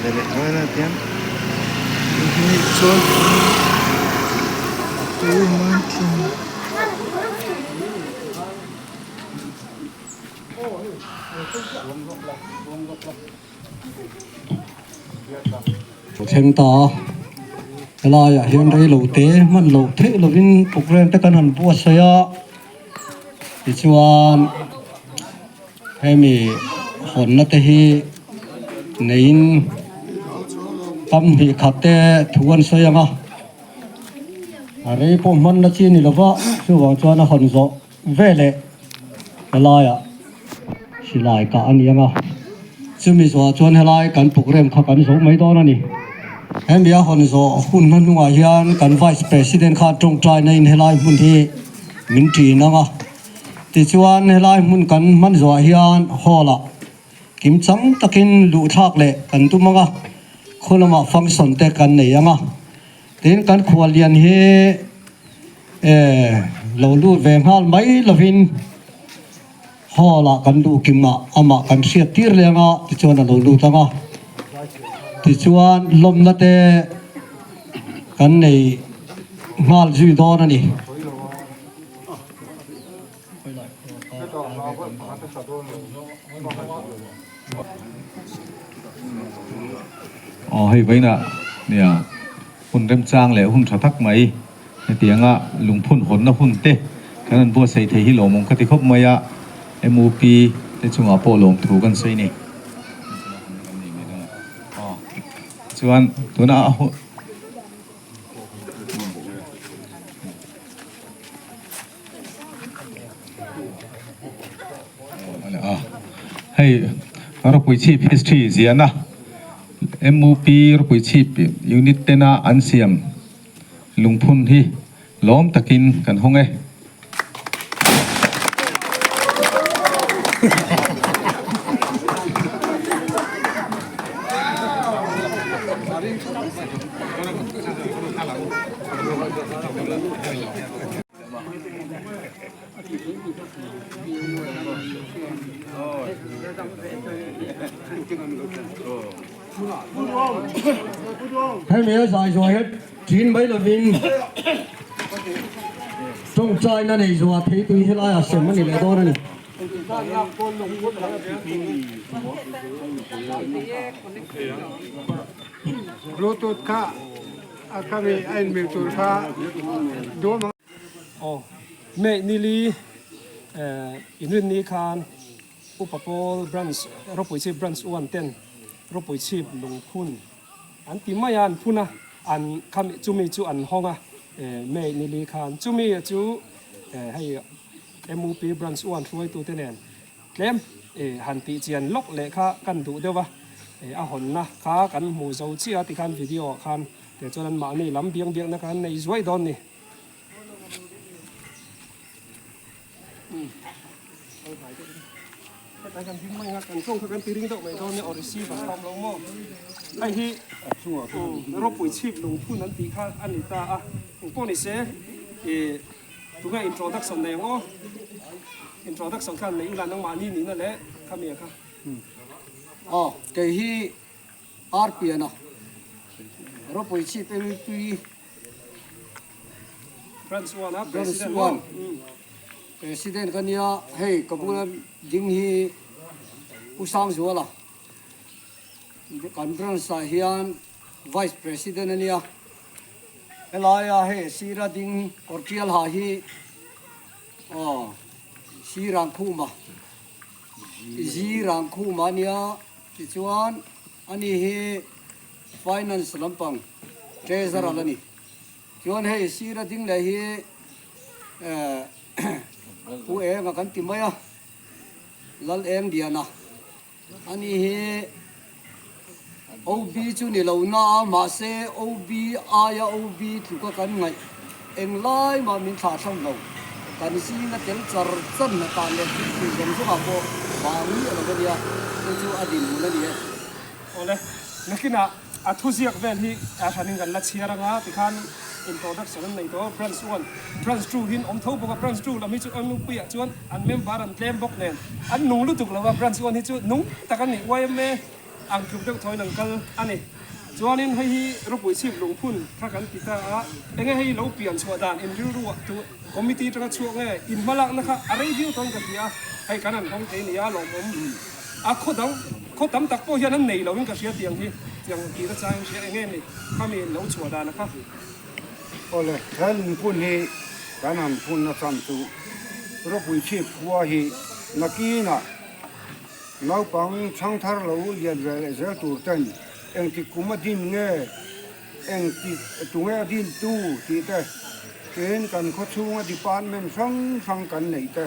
Dele wala tiyan. Ini chon. Tuh mancing. Thằng to là ya hiện đây lẩu téมันlẩu thế là vin program ta kan han bua saya thì chuan hay mi hồn nó thì nên tâm thì khát té thuần saya nga à đây po man nó chi ni là vợ sư vợ cho nó hồn rõ về lệ là ya chỉ lại cả anh em à chứ mi cho chuan hay lại kan program khác kan số mấy đó nè em bây giờ hòn gió hun nan ngoài hiền cần vice president khát trong trai này hiện lại muốn thì mình chỉ nó ngà thì chuan hiện lại muốn cần man gió hiền ho là kim trắng takin lụ thác lệ cần tu manga khôn mà function te cần này ngà đến cần khua liền he lâu lụ về hal mấy là vin ho là cần lụ kim mà ama cần siết tir le ngà thì chuan là lâu lụ ta ngà thì chuan lom na te kan nei ngal zui do na ni hay vậy nè nè hun rem chang le hun thak mai tianga lungphun hon na hun te kan bo sei thei hi lomong ka ti khop maya MOP te chunga po lom thu kan sei ni chuan tuna hay ro pui chi history ziana MOP ro pui chi unit tena ansiam lungphun hi lom takin kan honge hay mấy dài rồi hết chín mấy là vin trong trai nó này rồi thấy tôi thế lại à xem cái này to này Bluetooth ka kami ein Bluetooth ka do ma me nili inun ni khan upapol branch ropoi chi branch 110 ropoi chi lungphun an ti mayan phuna an kham chumi chu an honga me nili khan chumi chu hay MOP branch 1 thoi tu tenen klem han ti chian lok le kha kan du dewa a hon na kha kan mu zo chi ati kan video khan te chonan ma ni lam biang biang na kan nei zoi don niแต่กันทิ้งไม่งักกันส่งกันตีริ้งตกไม่โดนเนี่ยออริซีแบบทำลงหม้อไอ้ที่รบปุ๋ยชีพลงทุนนั้นตีค่าอันนี้ตาอ่ะพวกนี้เสียตัวนี้อินโทรดักชั่นเนี่ยอ๋ออินโทรดักชั่นกันในอีหลานน้องมานี่นี่นั่นแหละข้ามีค่ะcái hi RPN à rồi bây giờ tôi branch 1 นะ branch 1 President kan ya hey kabulan ding hi usang zo la conference sa hian vice president ania elaya hey sira ding kortial ha hi sirang khu ma nia ti chuan ani hi finance lampang treasurer lani chuan hey sira ding la hi u em kan ti maya lal em dia na ani he OB chu ni lo na ma se OB aya OB thu ka kan ngai eng lai ma min tha thang lo kan si na tel char chan na ta le ti jom su ka bo ba ni lo ga dia chu adin mu na ni ole nakina athuziak vel hi a thanin kan la chiaranga ti khan introduction này đó branch 1 branch 2 hin om thâu boka branch 2 là mi chu om nu pia chuan an member an claim bok nen an nung lu tuk lawa branch 1 hi chu nung takan ni wai me อังกฤษเด็กถอยหนังกันอันนี้จวนนี้ให้รบปุ๋ยชีพลงพุ่นถ้ากันติดตาเองให้เราเปลี่ยนชัวดานเอ็นรู้ว่าตัวคอมมิตี้จะช่วยไงอินมาลักนะคะอะไรที่ต้องกันที่ให้กันนั่นของเทนี่ลงผมเขาตั้มตักโป้ยนั้นในเราเป็นกระเสียเตียงที่อย่างที่กระจายเสียเงี้ยนี่ข้ามีเราชัวดานนะครับ โอ้เลยแค่ลุงพูนเฮการนั้นพูนนักสันตุรบวิชีพวัวเฮนักกีน่ะเราปังช่างทารเราเรียนเรื่องเจ้าตัวเต็นเองที่กุมาดินเงี้ยเองที่ตัวเงี้ยดินตู้ที่แต่เห็นกันเขาชูว่าดิปานมันฟังกันไหนแต่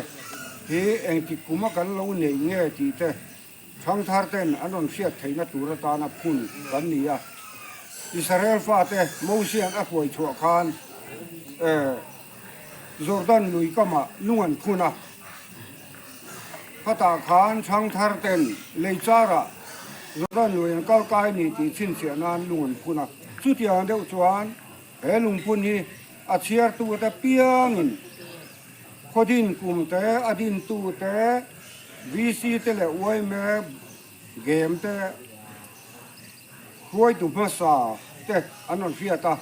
เฮเองที่กุมากันเราไหนเงี้ยที่แต่ช่างทารเต็นอันนั้นเสียไทยนัตุรตานับพูนกันนี่อ่ะอิสราเอลฟาเตโมเซียนอภัยชั่วคานจอร์แดนลุยก็มาลุงพูนะพระตาขานช่างทารเต็นเลยจาระจอร์แดนลุยก็กายนี่ที่สิ้นเสียนานลุงพูนะสุดอย่างเดียวจวนลุงพูนี่อาเชียร์ตัวแต่เปียงินขดินกุมแต่อดินตัวแต่วีซีแต่ละไว้แม่เกมแต่คุยตุภาษาแต่อันนั้นเฟียตา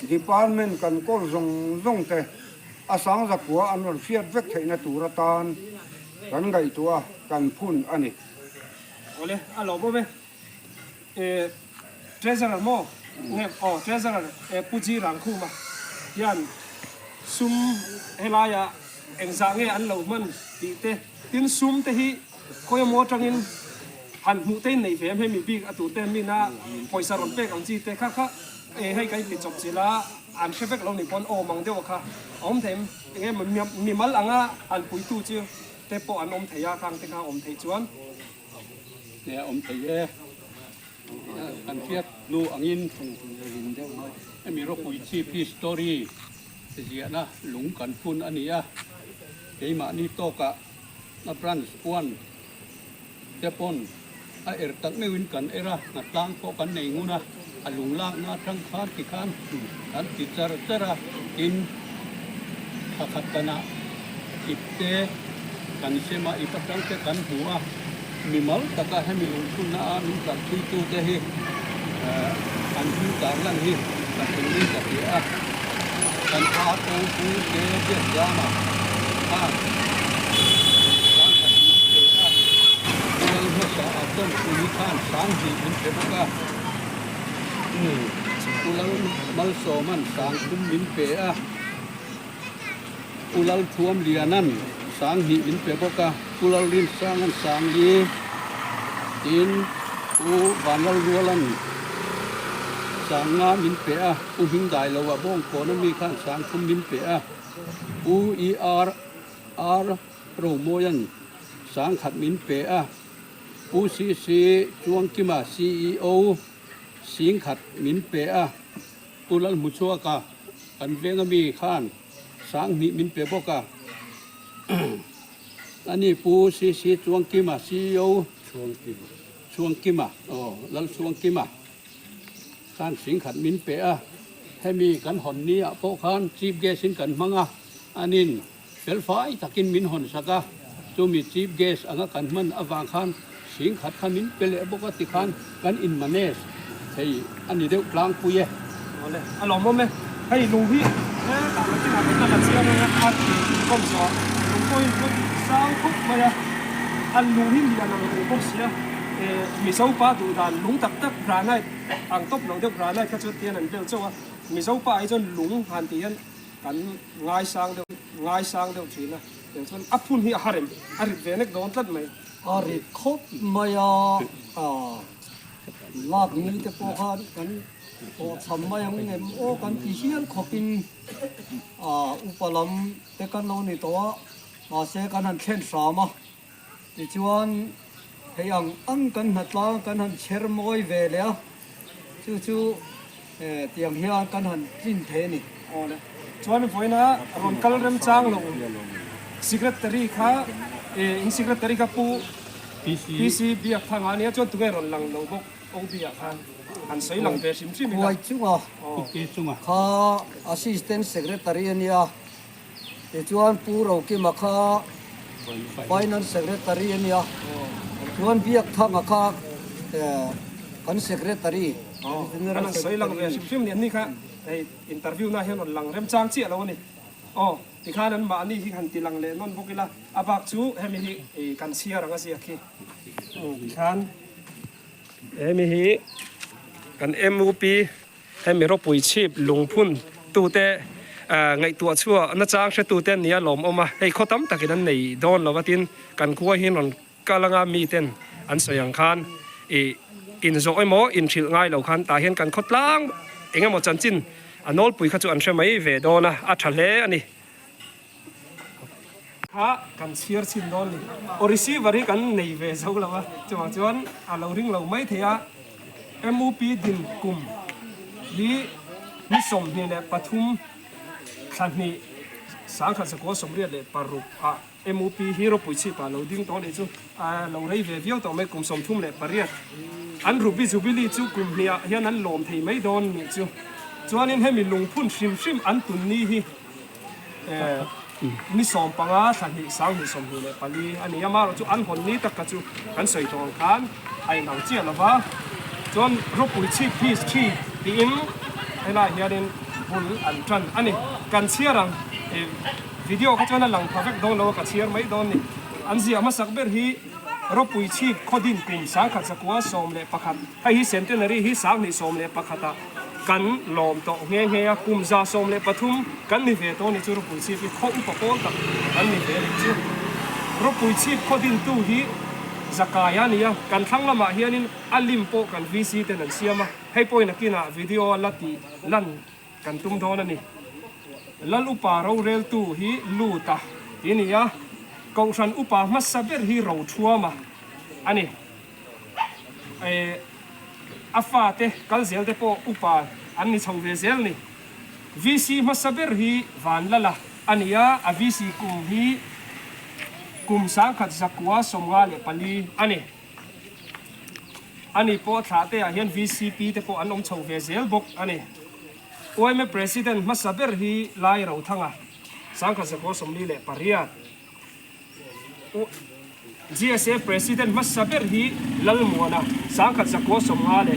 ดิพาร์ตเมนต์กันก็ซงแต่อาสังสักหัวอันนั้นเฟียเวกเทนตุรตานกันไงตัวกันพุ่นอันนี้โอเลยลองบ่ไหมเทรซาร์โม่เนี่ยเทรซาร์ผู้จีรังคู่มายันซุ่มเฮลายาเอ็งสังเงอันเหล่ามันตีเตตินซุ่มเตฮีคอยมอจังอินหันหูเต้นในเฟมให้มีปีกอตุเต้นมีนะพอยสารเป๊กอันจีเตค่ะให้ไกลปิดจบสิละอันเชฟเฟกเราหนีปอนโอมังเดียวค่ะอมเทมเงี้ยมันมีมัลอังอ่ะอันปุยตู้เจียวเตปอันอมเทียคางเตงอมเทียจวนเนี่ยอมเทียอันเทียลูอังยินให้มีรบปุยชีพีสตอรี่เสียนะหลงกันฟุ้นอันนี้อ่ะเดี๋ยวมานี่โตกะนับรันสวนเจ้าปนไอตักไม่วินกันระนัดล้างโปกันในงูนะอันหลงล่างนาทั้งคานที่คานอันติดจระกินขัดกันนะอิบเตกันเสมาอิปัตังเตกันหัวมีมัลตะกะให้มีลงทุนนะมีตัดทุยตู้เตะอันที่ต่างกันที่ตัดตรงนี้ตัดเดียกันพาตัวผู้เตะเจ็ดยามาต้นอุลิขานสางหีเป็นเทปกะอุลัลมัลโซมันสางคุมมินเปะอุลัลทวมเลียนั่นสางหีมินเปะกะอุลัลลินสางอันสางยีอินอุบานลัลรัวลันสางงามินเปะอุหิงได้ละวะบ้องโกนมีข้างสางคุมมินเปะอุอีอาร์โรโมยันสางขัดมินเปะผู้ซีจวงกิมาซีอีโอสิงขัดมินเปะผู้ลัลมุชัวกะกันเวงมีข้านสางมีมินเปะบอกะอันนี้ผู้ซีจวงกิมาซีอีโอจวงกิมาลัลจวงกิมาข้านสิงขัดมินเปะให้มีกันหอนนี้พวกข้านจีบเกสินกันมังอันนี้เฟลไฟตักินมินหอนสักะจะมีจีบเกสอังกันมันอวางข้านสิงขัดขมิ้นเปลือกปกติขันกันอินมาเนสใช่อันนี้เดี๋ยวกลางปุยเอาเลยลองบ่ไหมให้ลุงพี่ต่างที่ทำเป็นตลาดเสียนะอันก้มสอลุงก็ยังสร้างคุกมาอันลุงพี่มีอันนั้นลุงก็เสียมีเสาป้าดูดันลุงตักพระนายอ่างตบหลงเดียวพระนายข้าจุดเทียนนั่นเดียวเจ้าว่ามีเสาป้าไอ้จนลุงหันเทียนกันง่ายสร้างเดียวทีนะเดี๋ยวจนอัพพุ่นที่อาริมเวนิกโดนตัดไหมอาริคบมายาลาบนี้จะพอกันกันพอทำมาอย่างเงี้ยโอ้กันที่เชียนขบินอุปลัมแต่กันเราในตัวเสกันหันเช่นสามดิชวนให้ยังอังกันหัดลากันหันเชอร์มอยเวลียจู่เตียงเฮียกันหันจินเทนี่อ๋อเลยชวนฝอยนะรอนคัลเรมจางลงสิกรตรีค่ะอินสิกรตรีค่ะปูพีซีเบียร์ทางอันนี้จนตัวเองรอนหลังลงบกโอเบียร์ค่ะอันใส่หลังเบสิมซิมิไว้จุงข้า assistant secretary เนี่ยจวนปูเรากิมาข้า finance secretary เนี่ยจวนเบียร์ทางข้า kan secretary กันนั่งสวยลังเวชิมเนี่ยนี่ค่ะไออินเตอร์วิวน่าเห็นหลังเริ่มจ้างเจี๊ยแล้วนี่อ๋อที่ข้านั้นมาอันนี้ที่หันตีลังเลยนนพวกนี้ละอาบักจูเฮมิฮิกันเชียร์กันเสียคีที่ข้านเฮมิฮิกันMUPเฮมิรบปุยชีพลุงพุ่นตูเตไงตัวชั่วน่าจ้างเชตูเต้นเนี่ยหลอมออกมาให้เขาตั้มตะกี้นั้นในโดนเราว่าตินกันคัวหินนกาลังมีเต้นอันสยังคันอินโซไอโมอินชิลง่ายเราคันตาเห็นกันคดล้างเองหมดจันจินอันโนลปุยขจุอันเชไม่เวโดนะอัจฉริอันนี้ฮะกันเชียร์ชินโดนนี่ออริซีวารีกันในเวเจ้าแล้ววะจังหวะจวนเราริงเราไม่เทียMUP ดินกุมนี่สมเนี่ยแหละปทุมขันนี้สังขัดสกัวสมเรียเลยปารุMUP ฮีโร่ปุยชีปาเราดิ้งตอนนี้จูเราเรียเวียวต่อไม่กลุ่มสมทุ่มเลยปารีสอันรูบิจูบิลีจูกลุ่มเนี่ยเฮียนั้นหลอมที่ไม่โดนนี่จูจวนนี้ให้มีลุงพุ่นชิมอันตุนนี่ฮีนี่สมปังอาขันนี้สังนี่สมเลยปารีอันนี้ยามาเราจูอันคนนี้ตะกัจูอันใส่ตองคันไอ้หนังเจี๊ยละวะจวนรบปุยชีพีสชีตีอินไอ้นายเฮียเดนบุญอันจันอันนี้กันเชียรังวิดีโอเขาจะนั่งหลังพาเวกโดนเรากับเชียร์ไม่โดนนี่อันเสียมาสักเบอร์ฮีรบปุยชีข้อดินกลุ่มสังขัดสกัวสมเลปะขัดให้ฮีเซนเตนรีฮีสังนี่สมเลปะขัดกันหลอมต่อเงี้ยกลุ่มซาสมเลปทุมกันนิเวศตัวนี้จูรบปุยชีที่ข้ออุปกรณ์กับอันนิเวศจูรบปุยชีข้อดินตู้ฮีจักรยานนี่กันทั้งละมาเฮียนินอัลลิมโปกันวีซีเตนันเสียมาให้ปอยนักกินวิดีโอลัดที่ลั่นกันตุ้มโดนนี่ลัลอุปาเราเรลตูฮีลูตาทีนี้ยะกองชันอุปามัสเบอร์ฮีเราชัวมาอันนี้อัฟฟาเตกัลเซลเตโปอุปาอันนี้ชาวเวเซลนี่วีซีมัสเบอร์ฮีวันละละอันนี้ยะอวีซีกุมฮีกุมสังขัดสักวาสมงาเลปลีอันนี้โปท้าเตะเห็น VCP เตโปอันอมชาวเวเซลบกอันนี้โอ้ยแม่ President มัสเบอร์ฮีไล่เราทั้งอ่ะสังขัดสักวาสมลีเลปริยา GSA President มัสเบอร์ฮีลัลมัวนะสังขัดสักวาสมงาเล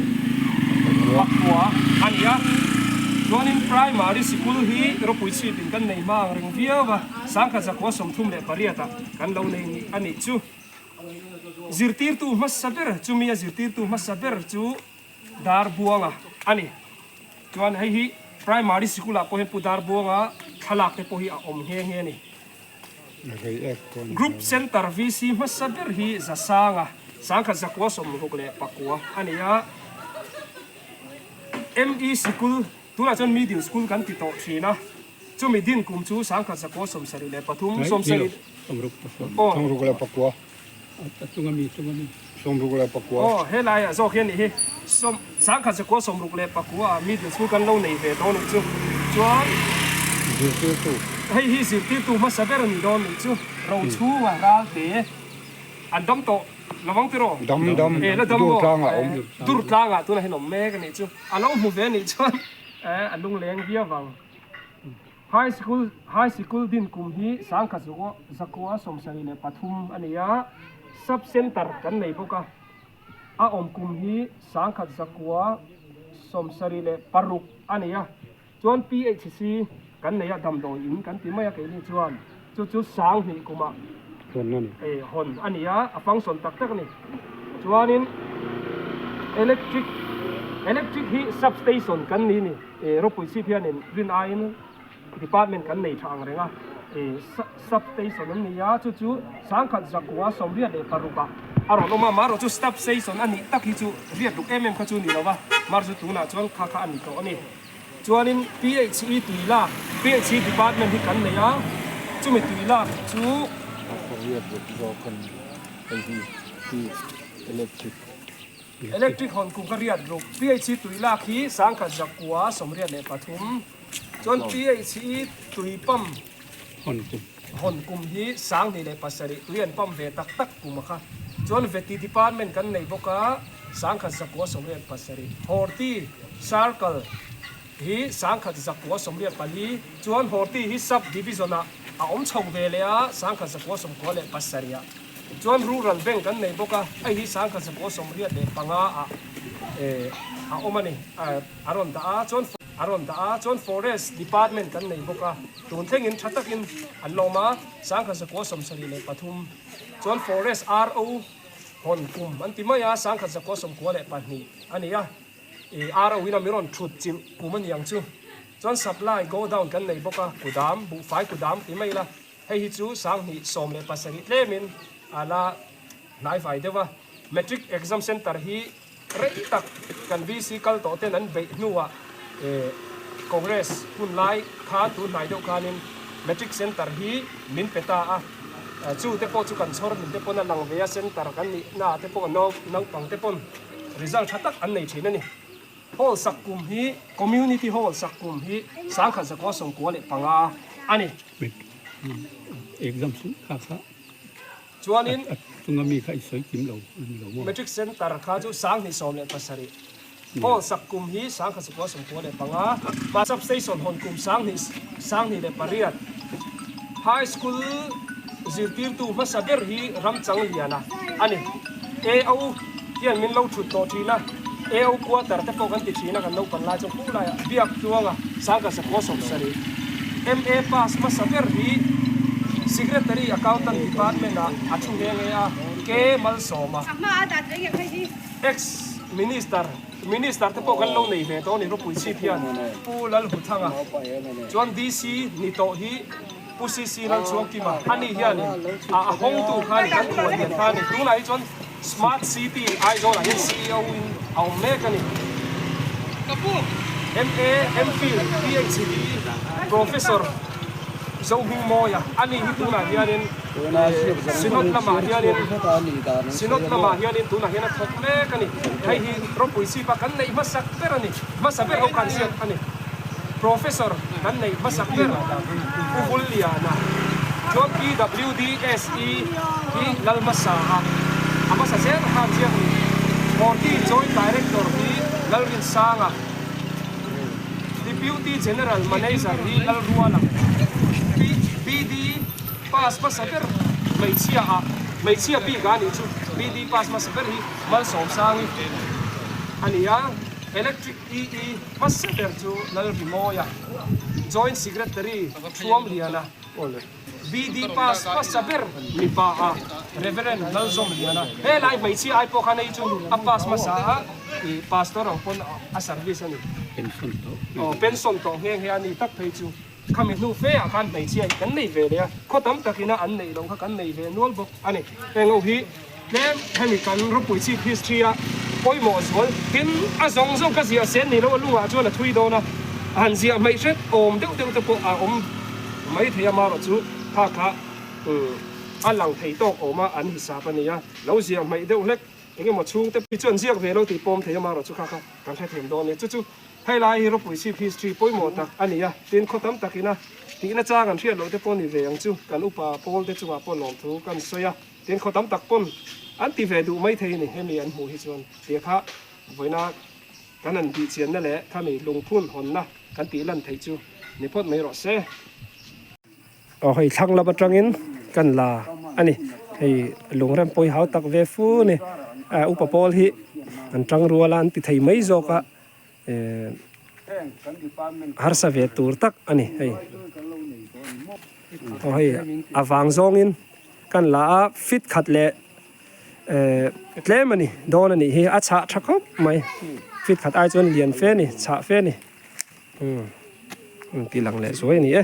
ปักหัวอันนี้ตอนนี้ primary school ฮีเราปุยชีเป็นกันในมาเรื่องเดียวว่าสังกัดจากวัดสมทุมเลปริยาตกันเราในอันนี้จูจิรตีร์ตูมัสเบอร์จูมีจิรตีร์ตูมัสเบอร์จูดาร์บัวงะอันนี้จวนให้ฮี primary school อะพอเห็นปูดาร์บัวงะขลักเตพอฮีอมเฮงเฮนี่ group center VC มัสเบอร์ฮีจะสร้างอะสังกัดจากวัดสมทุมเลปักหัวอันนี้อะ ME schoolตัวนั้นจนมีดิวสกูลกันติดต่อทีนะจู่มีดินกลุ่มจู่สังกัดสกัวสมสรีเลยปทุมสมสรีสมรุกเลยปักกัวสมรุกเลยปักกัวเฮ้ยไรอ่ะโซเคนนี่เฮ้สังกัดสกัวสมรุกเลยปักกัวมีดิวสกูลกันเล่าในเวทอนจู่จวนให้ฮิสิติตูมาสเปอร์นี่โดนจู่เราชูว่าราเตอันดมโตระวังติโรดมแล้วดมดูดลางอ่ะตัวนั้นให้หนุ่มแม่กันนี่จู่อันน้องหูเวนี่จวนอันลุงเลี้ยงเบี้ยวังhigh school ดินกุมฮีสังกัดสกัวสมสรีเลปทุมอันนี้อะsub center กันในพวกอะอมกุมฮีสังกัดสกัวสมสรีเลปารุกอันนี้อะจวน PHC กันในดำดงอินกันที่ไม่อยากเห็นจวนจู่สังนี่กุมะคนนั่นหอนอันนี้อะฟังสนตักนี่จวนนี้ electric ฮี substation กันนี่รบปุยซีเพียนี่รินไอน์ department กันในทางเรื่องsubstation นี่ยาจู่สังกัดจากวัดสมเรียดเลยปารุบะอารมณ์มาจู่ substation อันนี้ตักที่จู่เรียดลูกขจู่นี่แล้ววะมาจู่ตัวน่ะจวนข้าอันนี้ก็อันนี้จวนนี้ PHE ตุยละ PHE department ที่กันนี่ยาจู่มีตุยละจู่เรียดลูกก็คนไอ้ที่ electric หอนกุมกเรียดลูก PHE ตุยละขี้สังกัดจากวัดสมเรียดเลยปทุมจน PHE ตุยปั๊มหอนกุมฮีสังนี่เลยปัสสริตุยอันปั๊มเวตักกุมค่ะจนเวทีดีพาร์ตเมนต์กันในบกะสังกัดจากวัดสมเรียดปัสสริฮอร์ตี้ซาร์เคิลฮีสังกัดจากวัดสมเรียดปาลีจนฮอร์ตี้ฮีซับดิวิชั่นอมชงเวลียสังกัดจากวัดสมควรเลยปัสสริย chuan rural bank kan nei boka ai hi sang kha sapo som riat le panga a omani aron da a chuan forest department kan nei boka tun thengin thatakin an loma sang kha sapo som sari le pathum chuan forest ro hon kum antimaya sang kha sapo som ko le pani ania ro wina miron thut chim kuman yang chu chuan supply go down kan nei boka kudam bu fai kudam ti mai la hei hi chu sang ni som le pasari tlemin ala nai fai dewa metric exam center hi rei tak kan vc kal to ten an be nuwa congress hun lai kha tu nai do kanin metric center hi min peta a chu te po chu kan chhor min te pon lang vea center kan ni na te po no nang pang te pon result thatak an nei thina ni hall sakum hi community hall sakum hi sang kha zakwa som ko le panga ani exam sun kha chuanin tunga mi khai soi kim lo mo metric center kha chu sang ni som le pasari hall sakum hi sang kha zakwa som ko le panga ma substation hon kum sang ni le pariat high school zirtir tu masaber hi ramchang liana ani au hian min lo thut to thina au quarter te pokan ti thina kan lo pan la chu pula biak tuanga sanga sa kosom sari ma pass masaber hi secretary accountant department a achu henge a ke mal soma ex minister te pokan lo nei ve to ni ro pui chi pian pulal huthanga chuan dc ni to hi pusisi lang chuang ki ma ani hian a hong tu khani kan ko ni khani tu nai chuan smart city ai zo la ceo in au mekani MPhil PhD professor zo hu moya ani hi tu na hian sinot lama hian tu na hian thok mekani hei hi ro pui si pa kan nei masak perani masaber au kan siat ani professor kan nei masak per uhuliana john PWDSE hi lalmasa amasa sen han siang Morty joint director hi lalrin sanga deputy general manager hi lalrualang BD pass masaber meichia bi gani chu BD pass masaber hi mal som sangi ania electric masaber chu lalrimoya joint secretary thuam liana BD pass masaber lipa a reverend nalzom liana he lai meichia ai po khana chu a pass masa pastor ang pon a service ani pension to he ani tak phei chu kami nu fe a kan meichia kan nei ve le khotam takina an nei long kha kan nei ve nual bok ani engau hi lem hemi kan ro pui chi history a poi mo zol tin a zong zong ka zia sen ni lo lunga chu na thui do na han zia mai set om deu te po a om mai thia ma ro chu kha alang thei tok oma an hisap ania lo zia mai deu lek enge mo chung te pichon ziak ve lo ti pom thei ma ro chu kha kan thai them do ne chu hai lai ro pui chi history poi mo tak ania tin khotam takina ti na cha kan thia lo te pon ni ve ang chu kan upa pol te chu a pon lom thu kan soya tin khotam tak pon an ti ve du mai thei ni hemi an hu hi chuan ti kha voina kan an ti chian na le khami lungphun hon na kan ti lan thei chu ni phot mai ro se hei thlang la batangin kan la ani hei lungrem poi hau tak ve fu ni upa pol hi an tang ruala an ti thei mai zo ka har sa ve tur tak ani hei awang zongin kan la fit khat le tlem ani don ani hi acha thakop mai fit khat ai chon lian fe ni cha fe ni ti lang le zoi ni e